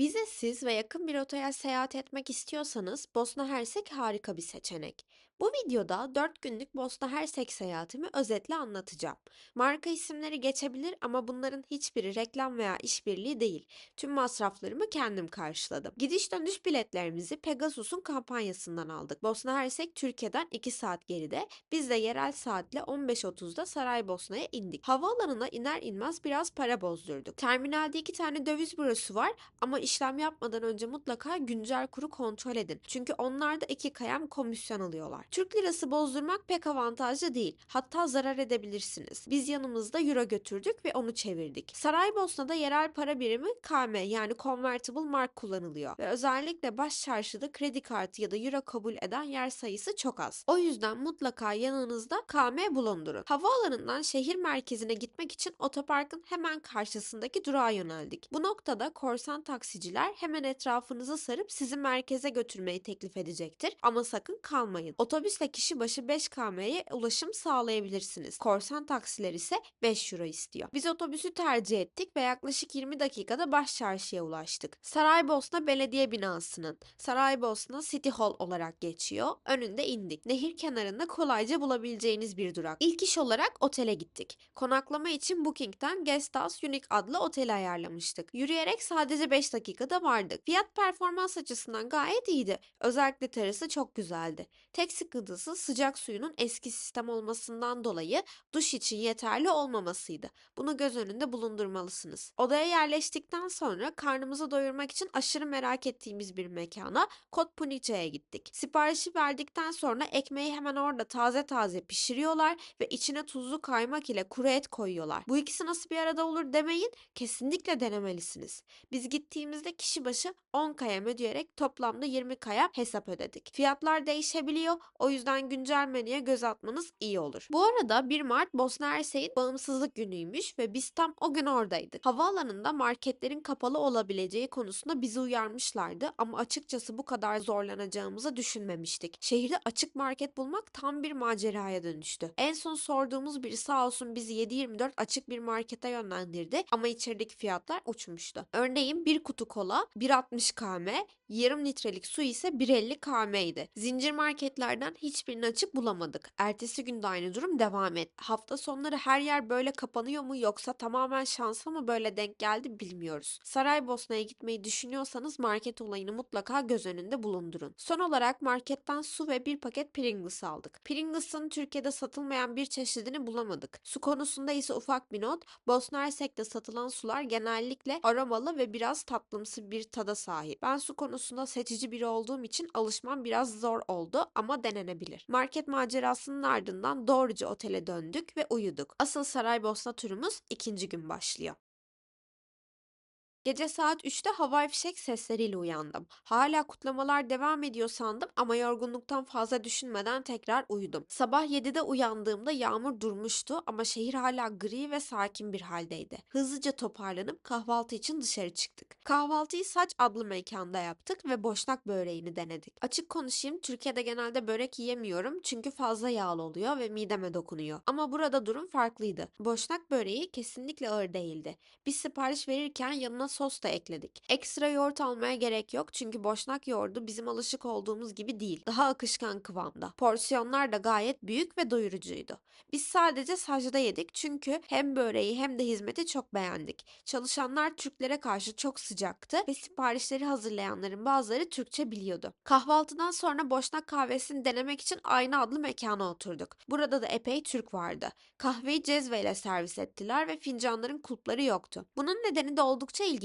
Vizesiz ve yakın bir rotaya seyahat etmek istiyorsanız Bosna Hersek harika bir seçenek. Bu videoda 4 günlük Bosna Hersek seyahatimi özetle anlatacağım. Marka isimleri geçebilir ama bunların hiçbiri reklam veya işbirliği değil. Tüm masraflarımı kendim karşıladım. Gidiş dönüş biletlerimizi Pegasus'un kampanyasından aldık. Bosna Hersek Türkiye'den 2 saat geride. Biz de yerel saatle 15.30'da Saraybosna'ya indik. Havaalanına iner inmez biraz para bozdurduk. Terminalde 2 tane döviz bürosu var. Ama işlem yapmadan önce mutlaka güncel kuru kontrol edin. Çünkü onlar da 2 kalem komisyon alıyorlar. Türk lirası bozdurmak pek avantajlı değil. Hatta zarar edebilirsiniz. Biz yanımızda euro götürdük ve onu çevirdik. Saraybosna'da yerel para birimi KM yani Convertible Mark kullanılıyor. Ve özellikle baş çarşıda kredi kartı ya da euro kabul eden yer sayısı çok az. O yüzden mutlaka yanınızda KM bulundurun. Havaalanından şehir merkezine gitmek için otoparkın hemen karşısındaki durağa yöneldik. Bu noktada korsan taksiciler hemen etrafınızı sarıp sizi merkeze götürmeyi teklif edecektir ama sakın kalmayın. Otobüsle kişi başı 5 km'ye ulaşım sağlayabilirsiniz. Korsan taksiler ise 5 euro istiyor. Biz otobüsü tercih ettik ve yaklaşık 20 dakikada baş çarşıya ulaştık. Saraybosna Belediye binasının Saraybosna City Hall olarak geçiyor. Önünde indik. Nehir kenarında kolayca bulabileceğiniz bir durak. İlk iş olarak otele gittik. Konaklama için Booking'den Guesthouse Unique adlı oteli ayarlamıştık. Yürüyerek sadece 5 dakikada vardık. Fiyat performans açısından gayet iyiydi. Özellikle terası çok güzeldi. Tek sıkıntısı sıcak suyunun eski sistem olmasından dolayı duş için yeterli olmamasıydı. Bunu göz önünde bulundurmalısınız. Odaya yerleştikten sonra karnımızı doyurmak için aşırı merak ettiğimiz bir mekana Kotpunice'ye gittik. Siparişi verdikten sonra ekmeği hemen orada taze taze pişiriyorlar ve içine tuzlu kaymak ile kuru et koyuyorlar. Bu ikisi nasıl bir arada olur demeyin, kesinlikle denemelisiniz. Biz gittiğimizde kişi başı 10 kaya ödeyerek toplamda 20 kaya hesap ödedik. Fiyatlar değişebiliyor, o yüzden güncel menüye göz atmanız iyi olur. Bu arada 1 Mart Bosna Hersek'in bağımsızlık günüymüş ve biz tam o gün oradaydık. Havaalanında marketlerin kapalı olabileceği konusunda bizi uyarmışlardı ama açıkçası bu kadar zorlanacağımızı düşünmemiştik. Şehirde açık market bulmak tam bir maceraya dönüştü. En son sorduğumuz biri sağ olsun bizi 7/24 açık bir markete yönlendirdi ama içerideki fiyatlar uçmuştu. Örneğin bir kutu kola 1,60 km, yarım litrelik su ise 1,50 km idi. Zincir marketlerden hiçbirini açık bulamadık. Ertesi gün de aynı durum devam etti. Hafta sonları her yer böyle kapanıyor mu yoksa tamamen şansa mı böyle denk geldi bilmiyoruz. Saraybosna'ya gitmeyi düşünüyorsanız market olayını mutlaka göz önünde bulundurun. Son olarak marketten su ve bir paket Pringles aldık. Pringles'ın Türkiye'de satılmayan bir çeşidini bulamadık. Su konusunda ise ufak bir not, Bosna Hersek'te satılan sular genellikle aromalı ve biraz tatlımsı bir tada sahip. Ben su konusunda seçici biri olduğum için alışmam biraz zor oldu ama denenebilir. Market macerasının ardından doğruca otele döndük ve uyuduk. Asıl Saraybosna turumuz ikinci gün başlıyor. Gece saat 3'te havai fişek sesleriyle uyandım. Hala kutlamalar devam ediyor sandım ama yorgunluktan fazla düşünmeden tekrar uyudum. Sabah 7'de uyandığımda yağmur durmuştu ama şehir hala gri ve sakin bir haldeydi. Hızlıca toparlanıp kahvaltı için dışarı çıktık. Kahvaltıyı Saç adlı mekanda yaptık ve boşnak böreğini denedik. Açık konuşayım, Türkiye'de genelde börek yiyemiyorum çünkü fazla yağlı oluyor ve mideme dokunuyor. Ama burada durum farklıydı. Boşnak böreği kesinlikle ağır değildi. Biz sipariş verirken yanına sos da ekledik. Ekstra yoğurt almaya gerek yok çünkü boşnak yoğurdu bizim alışık olduğumuz gibi değil. Daha akışkan kıvamda. Porsiyonlar da gayet büyük ve doyurucuydu. Biz sadece sacda yedik çünkü hem böreği hem de hizmeti çok beğendik. Çalışanlar Türklere karşı çok sıcaktı ve siparişleri hazırlayanların bazıları Türkçe biliyordu. Kahvaltıdan sonra boşnak kahvesini denemek için Ayna adlı mekana oturduk. Burada da epey Türk vardı. Kahveyi cezveyle servis ettiler ve fincanların kulpları yoktu. Bunun nedeni de oldukça ilginç.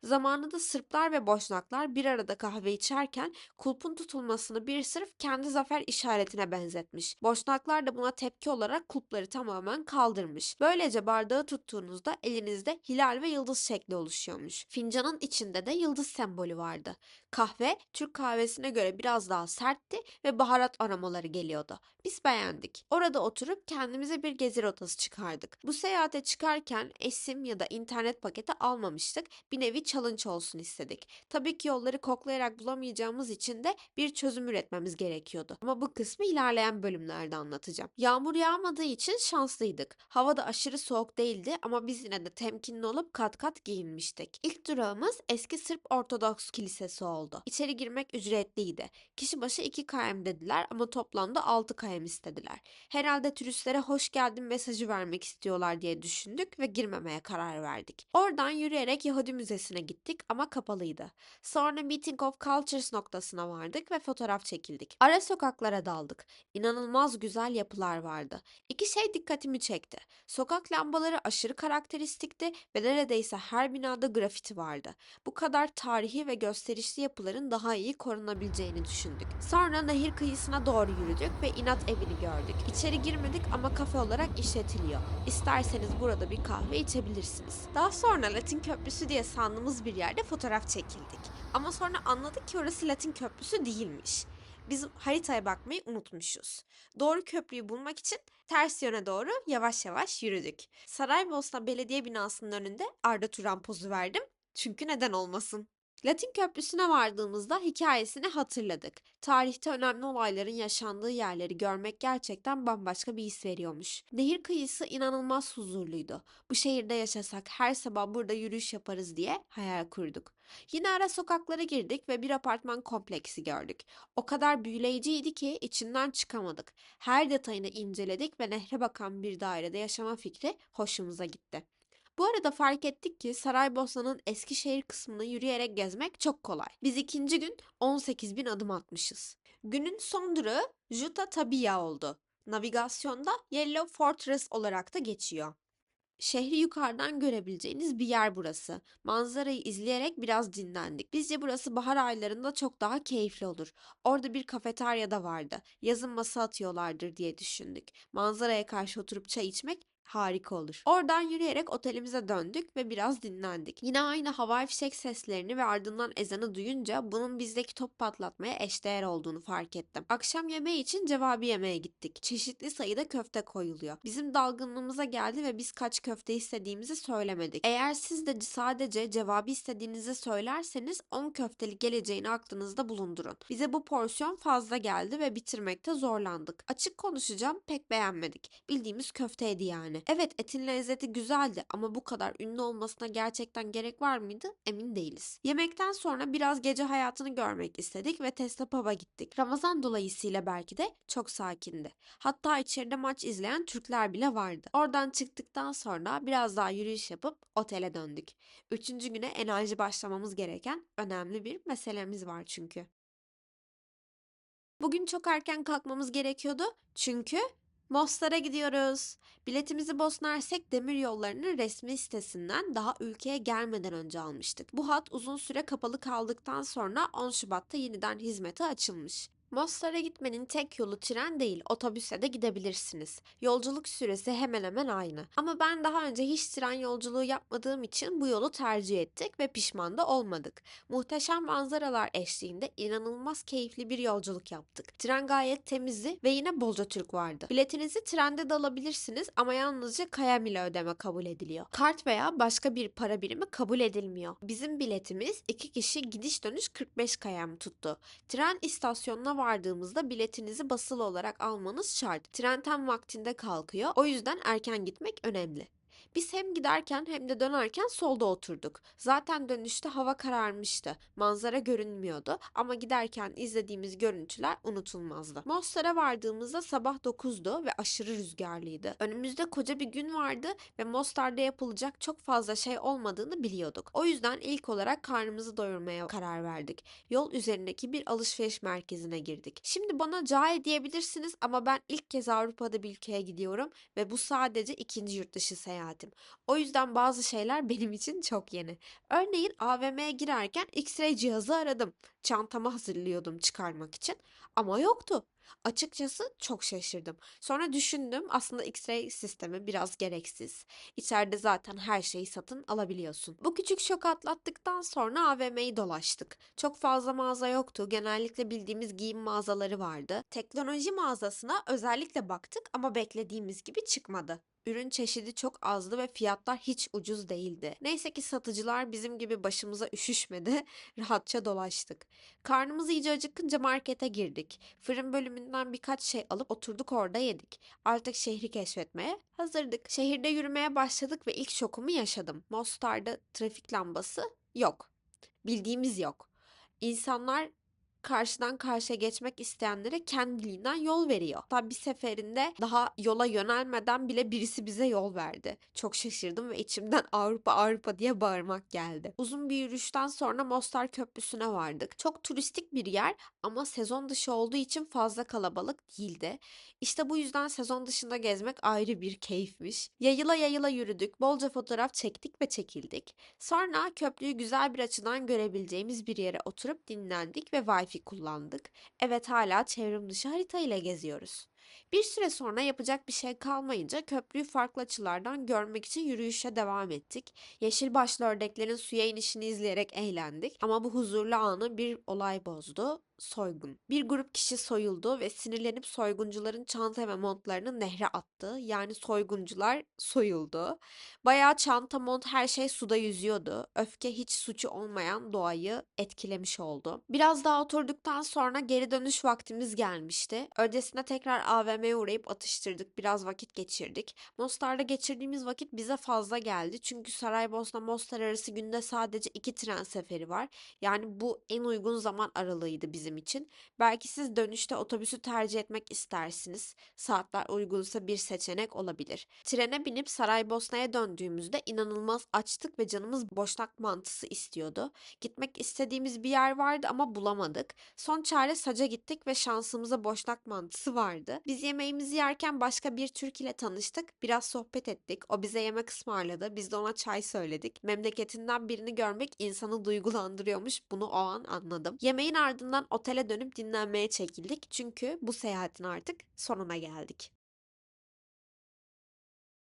Zamanında Sırplar ve Boşnaklar bir arada kahve içerken kulpun tutulmasını bir Sırp kendi zafer işaretine benzetmiş. Boşnaklar da buna tepki olarak kulpları tamamen kaldırmış. Böylece bardağı tuttuğunuzda elinizde hilal ve yıldız şekli oluşuyormuş. Fincanın içinde de yıldız sembolü vardı. Kahve Türk kahvesine göre biraz daha sertti ve baharat aromaları geliyordu. Biz beğendik. Orada oturup kendimize bir gezi rotası çıkardık. Bu seyahate çıkarken esim ya da internet paketi almamıştık Bir nevi challenge olsun istedik. Tabii ki yolları koklayarak bulamayacağımız için de bir çözüm üretmemiz gerekiyordu. Ama bu kısmı ilerleyen bölümlerde anlatacağım. Yağmur yağmadığı için şanslıydık. Hava da aşırı soğuk değildi ama biz yine de temkinli olup kat kat giyinmiştik. İlk durağımız eski Sırp Ortodoks Kilisesi oldu. İçeri girmek ücretliydi. Kişi başı 2 km dediler ama toplamda 6 km istediler. Herhalde turistlere hoş geldin mesajı vermek istiyorlar diye düşündük ve girmemeye karar verdik. Oradan yürüyerek Yahudi Müzesi'ne gittik ama kapalıydı. Sonra Meeting of Cultures noktasına vardık ve fotoğraf çekildik. Ara sokaklara daldık. İnanılmaz güzel yapılar vardı. İki şey dikkatimi çekti. Sokak lambaları aşırı karakteristikti ve neredeyse her binada grafiti vardı. Bu kadar tarihi ve gösterişli yapıların daha iyi korunabileceğini düşündük. Sonra nehir kıyısına doğru yürüdük ve inat evini gördük. İçeri girmedik ama kafe olarak işletiliyor. İsterseniz burada bir kahve içebilirsiniz. Daha sonra Latin Köprüsü diye sandığımız bir yerde fotoğraf çekildik. Ama sonra anladık ki orası Latin Köprüsü değilmiş. Biz haritaya bakmayı unutmuşuz. Doğru köprüyü bulmak için ters yöne doğru yavaş yavaş yürüdük. Saraybosna Belediye binasının önünde Arda Turan pozu verdim. Çünkü neden olmasın? Latin Köprüsü'ne vardığımızda hikayesini hatırladık. Tarihte önemli olayların yaşandığı yerleri görmek gerçekten bambaşka bir his veriyormuş. Nehir kıyısı inanılmaz huzurluydu. Bu şehirde yaşasak her sabah burada yürüyüş yaparız diye hayal kurduk. Yine ara sokaklara girdik ve bir apartman kompleksi gördük. O kadar büyüleyiciydi ki içinden çıkamadık. Her detayını inceledik ve nehre bakan bir dairede yaşama fikri hoşumuza gitti. Bu arada fark ettik ki Saraybosna'nın Eskişehir kısmını yürüyerek gezmek çok kolay. Biz ikinci gün 18 bin adım atmışız. Günün son durağı Juta Tabia oldu. Navigasyonda Yellow Fortress olarak da geçiyor. Şehri yukarıdan görebileceğiniz bir yer burası. Manzarayı izleyerek biraz dinlendik. Bizce burası bahar aylarında çok daha keyifli olur. Orada bir kafeterya da vardı. Yazın masa atıyorlardır diye düşündük. Manzaraya karşı oturup çay içmek harika olur. Oradan yürüyerek otelimize döndük ve biraz dinlendik. Yine aynı havai fişek seslerini ve ardından ezanı duyunca bunun bizdeki top patlatmaya eşdeğer olduğunu fark ettim. Akşam yemeği için cevabi yemeğe gittik. Çeşitli sayıda köfte koyuluyor. Bizim dalgınlığımıza geldi ve biz kaç köfte istediğimizi söylemedik. Eğer siz de sadece cevabi istediğinizi söylerseniz 10 köfteli geleceğini aklınızda bulundurun. Bize bu porsiyon fazla geldi ve bitirmekte zorlandık. Açık konuşacağım, pek beğenmedik. Bildiğimiz köfteydi yani. Evet, etin lezzeti güzeldi ama bu kadar ünlü olmasına gerçekten gerek var mıydı? Emin değiliz. Yemekten sonra biraz gece hayatını görmek istedik ve Tesla Pub'a gittik. Ramazan dolayısıyla belki de çok sakindi. Hatta içeride maç izleyen Türkler bile vardı. Oradan çıktıktan sonra biraz daha yürüyüş yapıp otele döndük. Üçüncü güne enerji başlamamız gereken önemli bir meselemiz var çünkü. Bugün çok erken kalkmamız gerekiyordu çünkü Mostar'a gidiyoruz. Biletimizi Bosna Hersek Demir Yolları'nın resmi sitesinden daha ülkeye gelmeden önce almıştık. Bu hat uzun süre kapalı kaldıktan sonra 10 Şubat'ta yeniden hizmete açılmış. Mostar'a gitmenin tek yolu tren değil, otobüse de gidebilirsiniz. Yolculuk süresi hemen hemen aynı. Ama ben daha önce hiç tren yolculuğu yapmadığım için bu yolu tercih ettik ve pişman da olmadık. Muhteşem manzaralar eşliğinde inanılmaz keyifli bir yolculuk yaptık. Tren gayet temizdi ve yine bolca Türk vardı. Biletinizi trende de alabilirsiniz ama yalnızca Kayam ile ödeme kabul ediliyor. Kart veya başka bir para birimi kabul edilmiyor. Bizim biletimiz 2 kişi gidiş dönüş 45 Kayam tuttu. Tren istasyonuna vardığımızda biletinizi basılı olarak almanız şart. Tren tam vaktinde kalkıyor. O yüzden erken gitmek önemli. Biz hem giderken hem de dönerken solda oturduk. Zaten dönüşte hava kararmıştı. Manzara görünmüyordu ama giderken izlediğimiz görüntüler unutulmazdı. Mostar'a vardığımızda sabah 9'du ve aşırı rüzgarlıydı. Önümüzde koca bir gün vardı ve Mostar'da yapılacak çok fazla şey olmadığını biliyorduk. O yüzden ilk olarak karnımızı doyurmaya karar verdik. Yol üzerindeki bir alışveriş merkezine girdik. Şimdi bana cahil diyebilirsiniz ama ben ilk kez Avrupa'da bir ülkeye gidiyorum ve bu sadece ikinci yurt dışı seyahatim. O yüzden bazı şeyler benim için çok yeni. Örneğin AVM'ye girerken X-ray cihazı aradım. Çantamı hazırlıyordum çıkarmak için ama yoktu. Açıkçası çok şaşırdım. Sonra düşündüm, aslında X-ray sistemi biraz gereksiz. İçeride zaten her şeyi satın alabiliyorsun. Bu küçük şok atlattıktan sonra AVM'yi dolaştık. Çok fazla mağaza yoktu. Genellikle bildiğimiz giyim mağazaları vardı. Teknoloji mağazasına özellikle baktık ama beklediğimiz gibi çıkmadı. Ürün çeşidi çok azdı ve fiyatlar hiç ucuz değildi. Neyse ki satıcılar bizim gibi başımıza üşüşmedi. Rahatça dolaştık. Karnımız iyice acıkınca markete girdik. Fırın bölümünden birkaç şey alıp oturduk, orada yedik. Artık şehri keşfetmeye hazırdık. Şehirde yürümeye başladık ve ilk şokumu yaşadım. Mostar'da trafik lambası yok. Bildiğimiz yok. İnsanlar karşıdan karşıya geçmek isteyenlere kendiliğinden yol veriyor. Hatta bir seferinde daha yola yönelmeden bile birisi bize yol verdi. Çok şaşırdım ve içimden Avrupa Avrupa diye bağırmak geldi. Uzun bir yürüyüşten sonra Mostar Köprüsü'ne vardık. Çok turistik bir yer ama sezon dışı olduğu için fazla kalabalık değildi. İşte bu yüzden sezon dışında gezmek ayrı bir keyifmiş. Yayıla yayıla yürüdük, bolca fotoğraf çektik ve çekildik. Sonra köprüyü güzel bir açıdan görebileceğimiz bir yere oturup dinlendik ve Wi-Fi kullandık. Evet, hala çevrim dışı harita ile geziyoruz. Bir süre sonra yapacak bir şey kalmayınca köprüyü farklı açılardan görmek için yürüyüşe devam ettik. Yeşil başlı ördeklerin suya inişini izleyerek eğlendik ama bu huzurlu anı bir olay bozdu. Soygun. Bir grup kişi soyuldu ve sinirlenip soyguncuların çanta ve montlarını nehre attı. Yani soyguncular soyuldu. Bayağı çanta, mont, her şey suda yüzüyordu. Öfke hiç suçu olmayan doğayı etkilemiş oldu. Biraz daha oturduktan sonra geri dönüş vaktimiz gelmişti. Öncesinde tekrar AVM'ye uğrayıp atıştırdık. Biraz vakit geçirdik. Mostar'da geçirdiğimiz vakit bize fazla geldi. Çünkü Saraybosna Mostar arası günde sadece 2 tren seferi var. Yani bu en uygun zaman aralığıydı bizim için. Belki siz dönüşte otobüsü tercih etmek istersiniz. Saatler uygunsa bir seçenek olabilir. Trene binip Saraybosna'ya döndüğümüzde inanılmaz açtık ve canımız boşnak mantısı istiyordu. Gitmek istediğimiz bir yer vardı ama bulamadık. Son çare Saç'a gittik ve şansımıza boşnak mantısı vardı. Biz yemeğimizi yerken başka bir Türk ile tanıştık. Biraz sohbet ettik. O bize yemek ısmarladı. Biz de ona çay söyledik. Memleketinden birini görmek insanı duygulandırıyormuş. Bunu o an anladım. Yemeğin ardından otele dönüp dinlenmeye çekildik. Çünkü bu seyahatin artık sonuna geldik.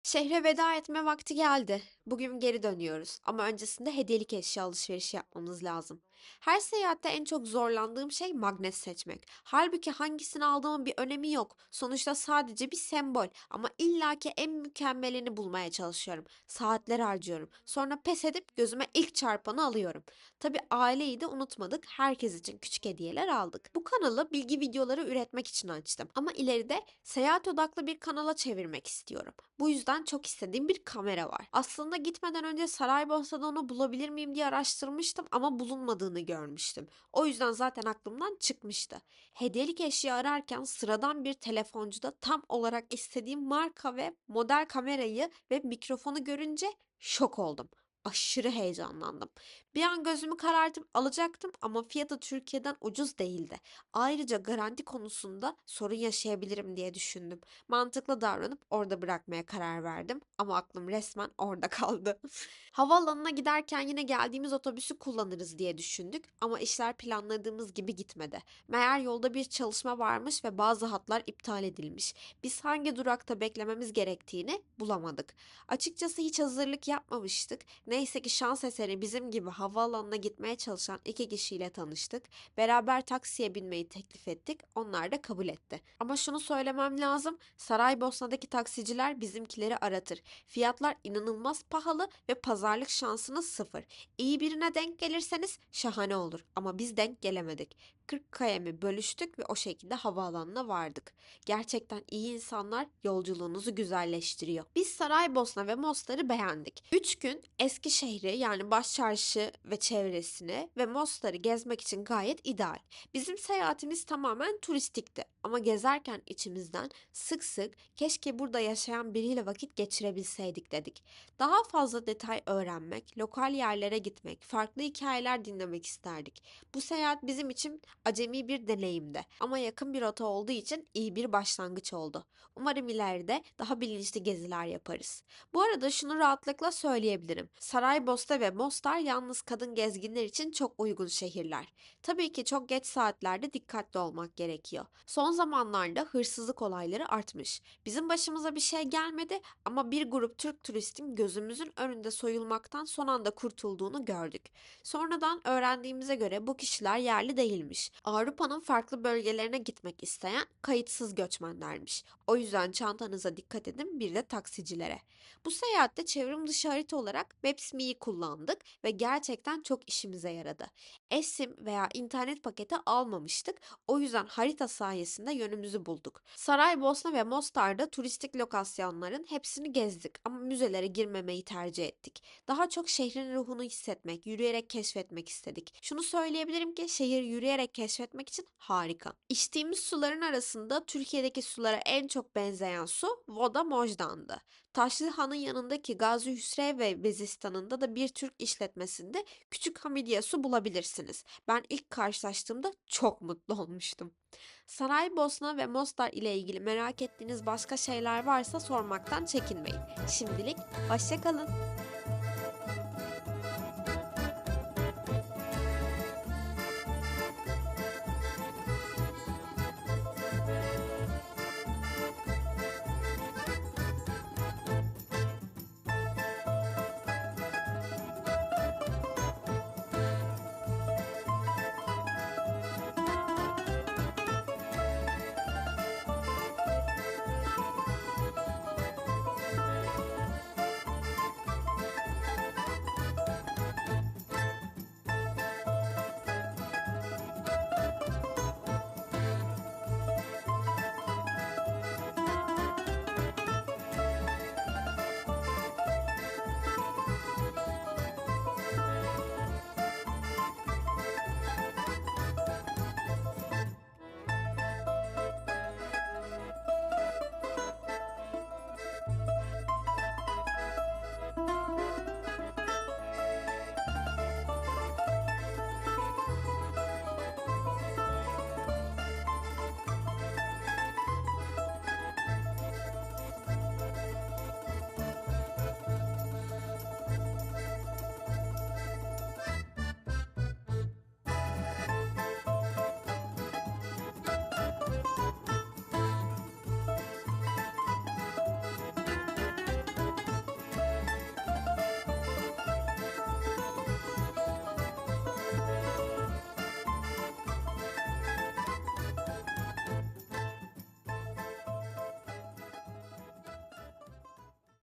Şehre veda etme vakti geldi. Bugün geri dönüyoruz ama öncesinde hediyelik eşya alışverişi yapmamız lazım. Her seyahatte en çok zorlandığım şey magnet seçmek. Halbuki hangisini aldığımın bir önemi yok. Sonuçta sadece bir sembol ama illaki en mükemmelini bulmaya çalışıyorum. Saatler harcıyorum. Sonra pes edip gözüme ilk çarpanı alıyorum. Tabii aileyi de unutmadık. Herkes için küçük hediyeler aldık. Bu kanalı bilgi videoları üretmek için açtım. Ama ileride seyahat odaklı bir kanala çevirmek istiyorum. Bu yüzden çok istediğim bir kamera var. Aslında gitmeden önce Saraybosna'da onu bulabilir miyim diye araştırmıştım ama bulunmadığını görmüştüm. O yüzden zaten aklımdan çıkmıştı. Hediyelik eşya ararken sıradan bir telefoncuda tam olarak istediğim marka ve model kamerayı ve mikrofonu görünce şok oldum. Aşırı heyecanlandım. Bir an gözümü karartıp alacaktım ama fiyatı Türkiye'den ucuz değildi. Ayrıca garanti konusunda sorun yaşayabilirim diye düşündüm. Mantıklı davranıp orada bırakmaya karar verdim ama aklım resmen orada kaldı. Havaalanına giderken yine geldiğimiz otobüsü kullanırız diye düşündük ama işler planladığımız gibi gitmedi. Meğer yolda bir çalışma varmış ve bazı hatlar iptal edilmiş. Biz hangi durakta beklememiz gerektiğini bulamadık. Açıkçası hiç hazırlık yapmamıştık. Neyse ki şans eseri bizim gibi havaalanına gitmeye çalışan iki kişiyle tanıştık. Beraber taksiye binmeyi teklif ettik. Onlar da kabul etti. Ama şunu söylemem lazım. Saraybosna'daki taksiciler bizimkileri aratır. Fiyatlar inanılmaz pahalı ve pazarlık şansınız sıfır. İyi birine denk gelirseniz şahane olur. Ama biz denk gelemedik. 40 kayemi bölüştük ve o şekilde havaalanına vardık. Gerçekten iyi insanlar yolculuğunuzu güzelleştiriyor. Biz Saraybosna ve Mostar'ı beğendik. 3 gün Eskişehir'i, yani Başçarşı ve çevresini ve Mostar'ı gezmek için gayet ideal. Bizim seyahatimiz tamamen turistikti ama gezerken içimizden sık sık keşke burada yaşayan biriyle vakit geçirebilseydik dedik. Daha fazla detay öğrenmek, lokal yerlere gitmek, farklı hikayeler dinlemek isterdik. Bu seyahat bizim için acemi bir deneyimdi ama yakın bir rota olduğu için iyi bir başlangıç oldu. Umarım ileride daha bilinçli geziler yaparız. Bu arada şunu rahatlıkla söyleyebilirim. Saraybosna ve Mostar yalnız yalnız kadın gezginler için çok uygun şehirler. Tabii ki çok geç saatlerde dikkatli olmak gerekiyor. Son zamanlarda hırsızlık olayları artmış. Bizim başımıza bir şey gelmedi ama bir grup Türk turistin gözümüzün önünde soyulmaktan son anda kurtulduğunu gördük. Sonradan öğrendiğimize göre bu kişiler yerli değilmiş. Avrupa'nın farklı bölgelerine gitmek isteyen kayıtsız göçmenlermiş. O yüzden çantanıza dikkat edin, bir de taksicilere. Bu seyahatte çevrim dışı harita olarak Maps.me'yi kullandık ve gerçekten çok işimize yaradı. eSIM veya internet paketi almamıştık. O yüzden harita sayesinde yönümüzü bulduk. Saraybosna ve Mostar'da turistik lokasyonların hepsini gezdik ama müzelere girmemeyi tercih ettik. Daha çok şehrin ruhunu hissetmek, yürüyerek keşfetmek istedik. Şunu söyleyebilirim ki şehir yürüyerek keşfetmek için harika. İçtiğimiz suların arasında Türkiye'deki sulara en çok benzeyen su Voda Mojdan'dı. Taşlıhan'ın yanındaki Gazi Hüsrev ve Bezistan'ında da bir Türk işletmesinde küçük hamidye su bulabilirsiniz. Ben ilk karşılaştığımda çok mutlu olmuştum. Saraybosna ve Mostar ile ilgili merak ettiğiniz başka şeyler varsa sormaktan çekinmeyin. Şimdilik hoşça kalın.